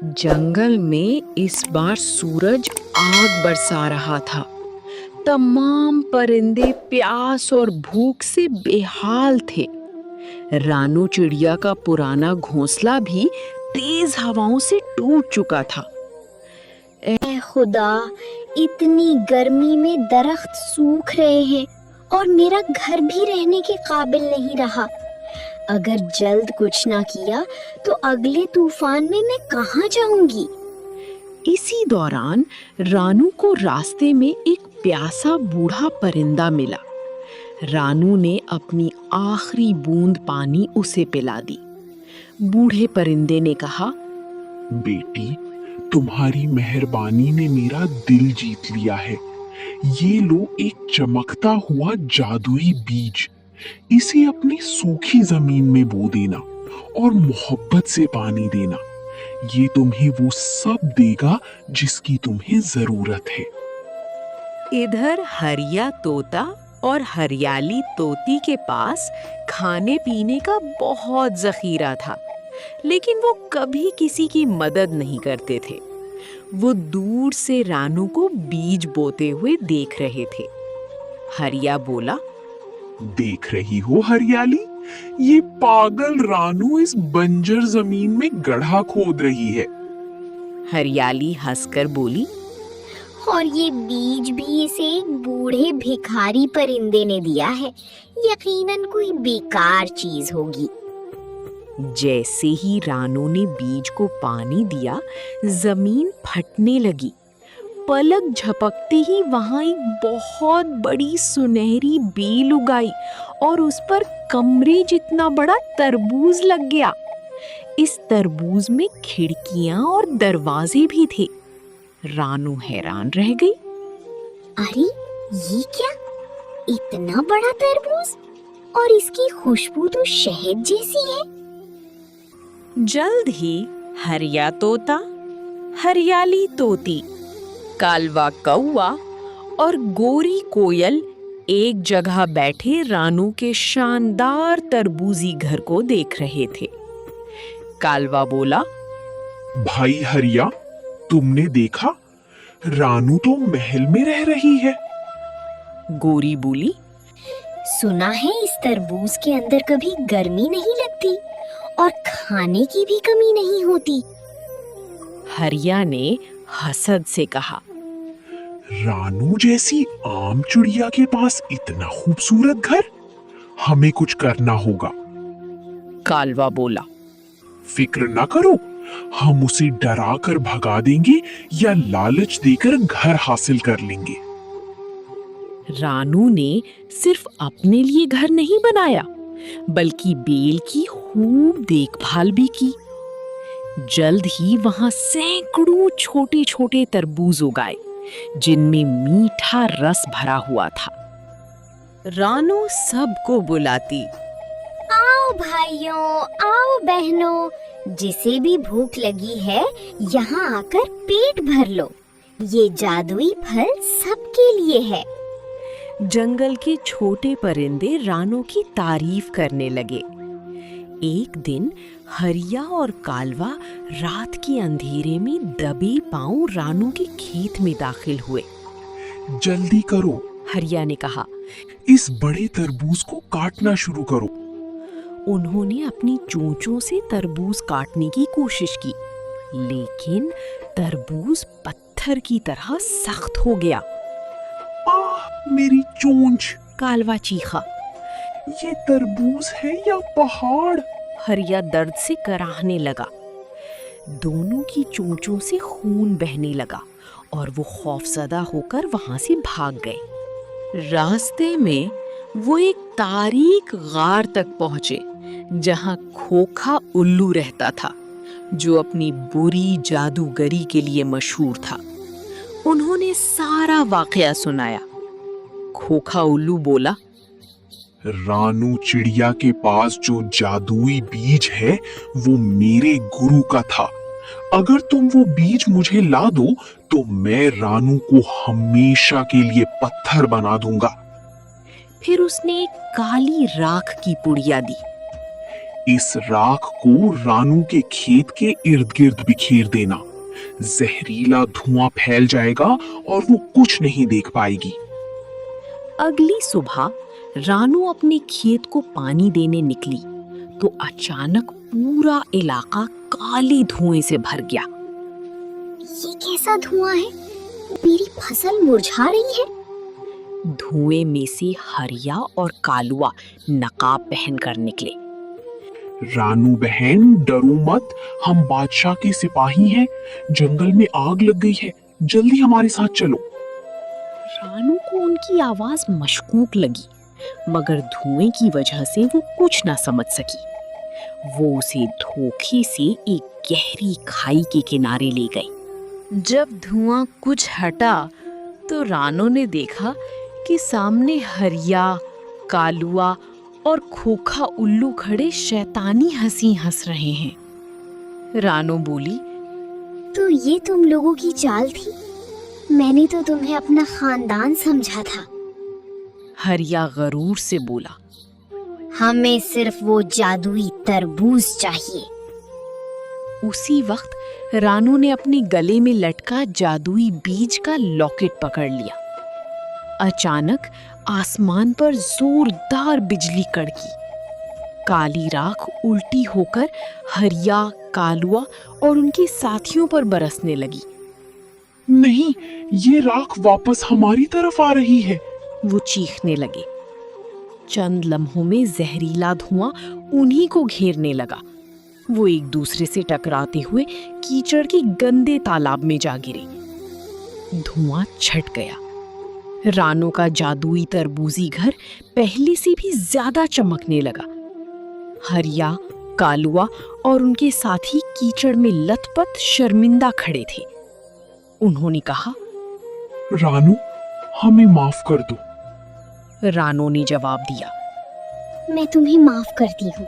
जंगल में इस बार सूरज आग बरसा रहा था। तमाम परिंदे प्यास और भूख से बेहाल थे। रानू चिड़िया का पुराना घोंसला भी तेज हवाओं से टूट चुका था। ऐ खुदा, इतनी गर्मी में दरख्त सूख रहे हैं और मेरा घर भी रहने के काबिल नहीं रहा। अगर जल्द कुछ ना किया तो अगले तूफान में मैं कहाँ जाऊंगी? इसी दौरान रानू को रास्ते में एक प्यासा बूढ़ा परिंदा मिला। रानू ने अपनी आखिरी बूंद पानी उसे पिला दी। बूढ़े परिंदे ने कहा, बेटी, तुम्हारी मेहरबानी ने मेरा दिल जीत लिया है। ये लो एक चमकता हुआ जादुई बीज। इसे अपनी सूखी जमीन में बो देना और मोहब्बत से पानी देना। ये तुम्हें वो सब देगा जिसकी तुम्हें जरूरत है। इधर हरिया तोता और हरियाली तोती के पास खाने पीने का बहुत जखीरा था, लेकिन वो कभी किसी की मदद नहीं करते थे। वो दूर से रानू को बीज बोते हुए देख रहे थे। हरिया बोला, देख रही हो हरियाली, ये पागल रानू इस बंजर जमीन में गड्ढा खोद रही है। हरियाली हंसकर बोली, और ये बीज भी इसे एक बूढ़े भिखारी परिंदे ने दिया है। यकीनन कोई बेकार चीज होगी। जैसे ही रानू ने बीज को पानी दिया, जमीन फटने लगी। पलक झपकते ही वहां एक बहुत बड़ी सुनहरी बेल उगाई और उस पर कमरे जितना बड़ा तरबूज लग गया। इस तरबूज में खिड़कियां और दरवाजे भी थे। रानू हैरान रह गई। अरे, ये क्या? इतना बड़ा तरबूज, और इसकी खुशबू तो शहद जैसी है। जल्द ही हरिया तोता, हरियाली तोती, कालवा कौवा और गोरी कोयल एक जगह बैठे रानू के शानदार तरबूजी घर को देख रहे थे। कालवा बोला, भाई हरिया, तुमने देखा? रानू तो महल में रह रही है। गोरी बोली, सुना है इस तरबूज के अंदर कभी गर्मी नहीं लगती और खाने की भी कमी नहीं होती। हरिया ने हसद से कहा, रानू जैसी आम चिड़िया के पास इतना खूबसूरत घर? हमें कुछ करना होगा। कालवा बोला, फिक्र ना करो, हम उसे डरा कर भगा देंगे या लालच देकर घर हासिल कर लेंगे। रानू ने सिर्फ अपने लिए घर नहीं बनाया, बल्कि बेल की खूब देखभाल भी की। जल्द ही वहां सैकड़ों छोटे छोटे तरबूज उगाए, जिनमें मीठा रस भरा हुआ था। रानू सबको बुलाती, आओ भाइयों, आओ बहनों, जिसे भी भूख लगी है यहाँ आकर पेट भर लो। ये जादुई फल सबके लिए है। जंगल के छोटे परिंदे रानू की तारीफ करने लगे। एक दिन हरिया और कालवा रात के अंधेरे में दबे पांव रानू के खेत में दाखिल हुए। जल्दी करो, हरिया ने कहा। इस बड़े तरबूज को काटना शुरू करो। उन्होंने अपनी चोंचों से तरबूज काटने की कोशिश की, लेकिन तरबूज पत्थर की तरह सख्त हो गया। आह, मेरी चोंच! कालवा चीखा। ये तरबूज है या पहाड़? हरिया दर्द से कराहने लगा। दोनों की चोंचों से खून बहने लगा और वो खौफजदा होकर वहां से भाग गए। रास्ते में वो एक तारीक गार तक पहुंचे, जहां खोखा उल्लू रहता था, जो अपनी बुरी जादूगरी के लिए मशहूर था। उन्होंने सारा वाकया सुनाया। खोखा उल्लू बोला, रानू चिड़िया के पास जो जादुई बीज है वो मेरे गुरु का था। अगर तुम वो बीज मुझे ला दो तो मैं रानू को हमेशा के लिए पत्थर बना दूंगा। फिर उसने एक काली राख की पुड़िया दी। इस राख को रानू के खेत के इर्द गिर्द बिखेर देना। जहरीला धुआं फैल जाएगा और वो कुछ नहीं देख पाएगी। अगली सुबह रानू अपने खेत को पानी देने निकली तो अचानक पूरा इलाका काले धुएं से भर गया। ये कैसा धुआं है? मेरी फसल मुरझा रही है। धुएं में से हरिया और कालुआ नकाब पहनकर निकले। रानू बहन, डरो मत, हम बादशाह के सिपाही हैं। जंगल में आग लग गई है, जल्दी हमारे साथ चलो। रानू को उनकी आवाज मशकूक लगी, मगर धुएं की वजह से वो कुछ ना समझ सकी। वो उसे धोखे से एक गहरी खाई के किनारे ले गई। जब धुआं कुछ हटा तो रानू ने देखा कि सामने हरिया, कालुआ और खोखा उल्लू खड़े शैतानी हंसी हंस रहे हैं। रानू बोली, तो ये तुम लोगों की चाल थी? मैंने तो तुम्हें अपना खानदान समझा था। हरिया गरूर से बोला, हमें सिर्फ वो जादुई तरबूज चाहिए। उसी वक्त रानू ने अपने गले में लटका जादुई बीज का लॉकेट पकड़ लिया। अचानक आसमान पर जोरदार बिजली कड़की। काली राख उल्टी होकर हरिया, कालुआ और उनके साथियों पर बरसने लगी। नहीं, ये राख वापस हमारी तरफ आ रही है। वो चीखने लगे। चंद लम्हों में जहरीला धुआं उन्हीं को घेरने लगा। वो एक दूसरे से टकराते हुए कीचड़ के गंदे तालाब में जा गिरे। धुआं छट गया। रानू का जादुई तरबूजी घर पहले से भी ज्यादा चमकने लगा। हरिया, कालुआ और उनके साथी कीचड़ में लथपथ शर्मिंदा खड़े थे। उन्होंने कहा, रानू, हमें माफ कर दो। रानू ने जवाब दिया, मैं तुम्हें माफ करती हूँ,